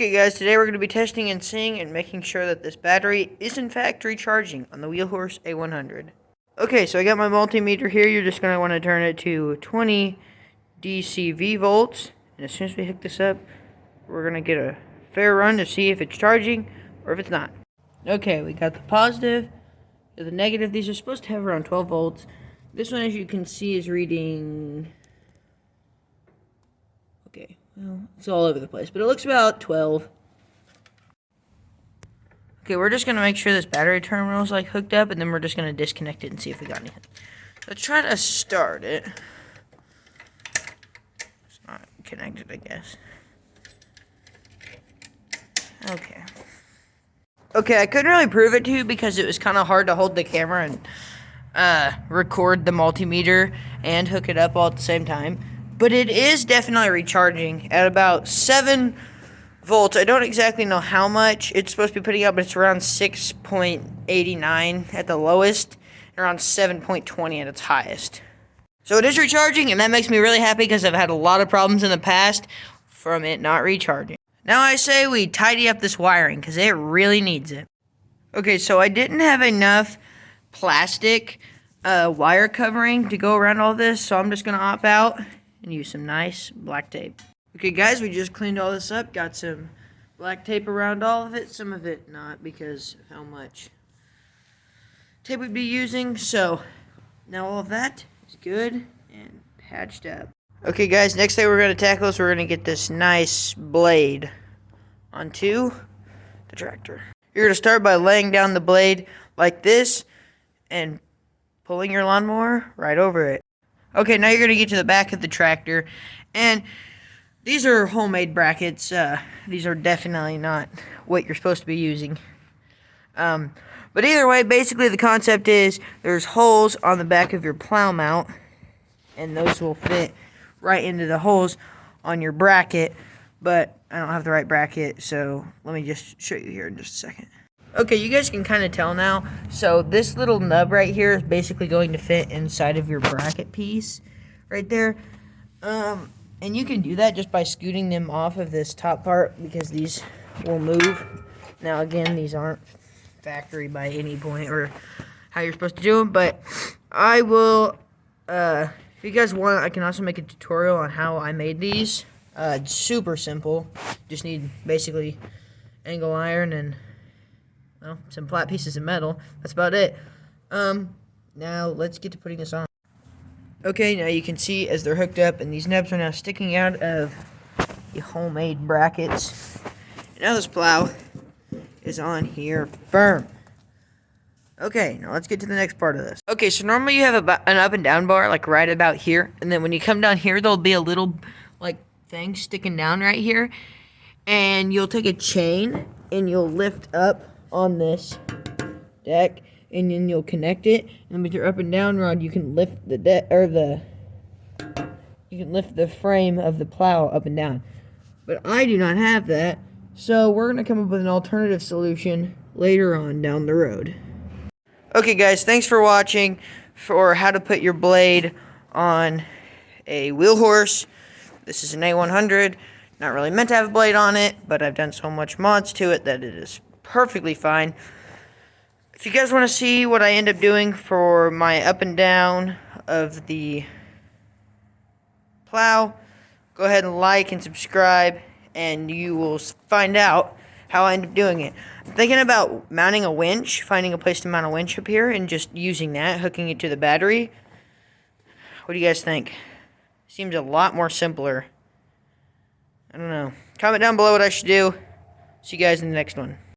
Okay guys, today we're going to be testing and seeing and making sure that this battery is in fact recharging on the Wheelhorse A100. Okay, so I got my multimeter here. You're just going to want to turn it to 20 DCV volts. And as soon as we hook this up, we're going to get a fair run to see if it's charging or if it's not. Okay, we got the positive and the negative. These are supposed to have around 12 volts. This one, as you can see, is reading... Okay, well, it's all over the place, but it looks about 12. Okay, we're just going to make sure this battery terminal is like hooked up, and then we're just going to disconnect it and see if we got anything. Let's try to start it. It's not connected, I guess. Okay. Okay, I couldn't really prove it to you because it was kind of hard to hold the camera and record the multimeter and hook it up all at the same time. But it is definitely recharging at about 7 volts. I don't exactly know how much it's supposed to be putting out, but it's around 6.89 at the lowest, and around 7.20 at its highest. So it is recharging, and that makes me really happy because I've had a lot of problems in the past from it not recharging. Now I say we tidy up this wiring because it really needs it. Okay, so I didn't have enough plastic wire covering to go around all this, so I'm just going to opt out and use some nice black tape. Okay guys, we just cleaned all this up, got some black tape around all of it, some of it not because of how much tape we'd be using. So now all of that is good and patched up. Okay guys, next thing we're going to tackle is we're going to get this nice blade onto the tractor. You're going to start by laying down the blade like this and pulling your lawnmower right over it. Okay, now you're going to get to the back of the tractor, and these are homemade brackets. These are definitely not what you're supposed to be using. But either way, basically the concept is there's holes on the back of your plow mount, and those will fit right into the holes on your bracket, but I don't have the right bracket, so let me just show you here in just a second. Okay, you guys can kind of tell now. So this little nub right here is basically going to fit inside of your bracket piece right there. And you can do that just by scooting them off of this top part because these will move. Now again, these aren't factory by any point or how you're supposed to do them, but I will, if you guys want, I can also make a tutorial on how I made these. It's super simple. Just need basically angle iron and, well, some flat pieces of metal. That's about it. Now let's get to putting this on. Okay, now you can see as they're hooked up, and these nubs are now sticking out of the homemade brackets. And now this plow is on here firm. Okay, now let's get to the next part of this. Okay, so normally you have an up and down bar, like right about here, and then when you come down here, there'll be a little, like, thing sticking down right here, and you'll take a chain, and you'll lift up on this deck, and then you'll connect it, and with your up and down rod, you can lift the lift the frame of the plow up and down. But I do not have that, so we're going to come up with an alternative solution later on down the road. Okay guys, thanks for watching for how to put your blade on a Wheelhorse. This is an A100, not really meant to have a blade on it, but I've done so much mods to it that it is perfectly fine. If you guys want to see what I end up doing for my up and down of the plow, go ahead and like and subscribe, and you will find out how I end up doing it. I'm thinking about mounting a winch, finding a place to mount a winch up here, and just using that, hooking it to the battery. What do you guys think? Seems a lot more simpler. I don't know. Comment down below what I should do. See you guys in the next one.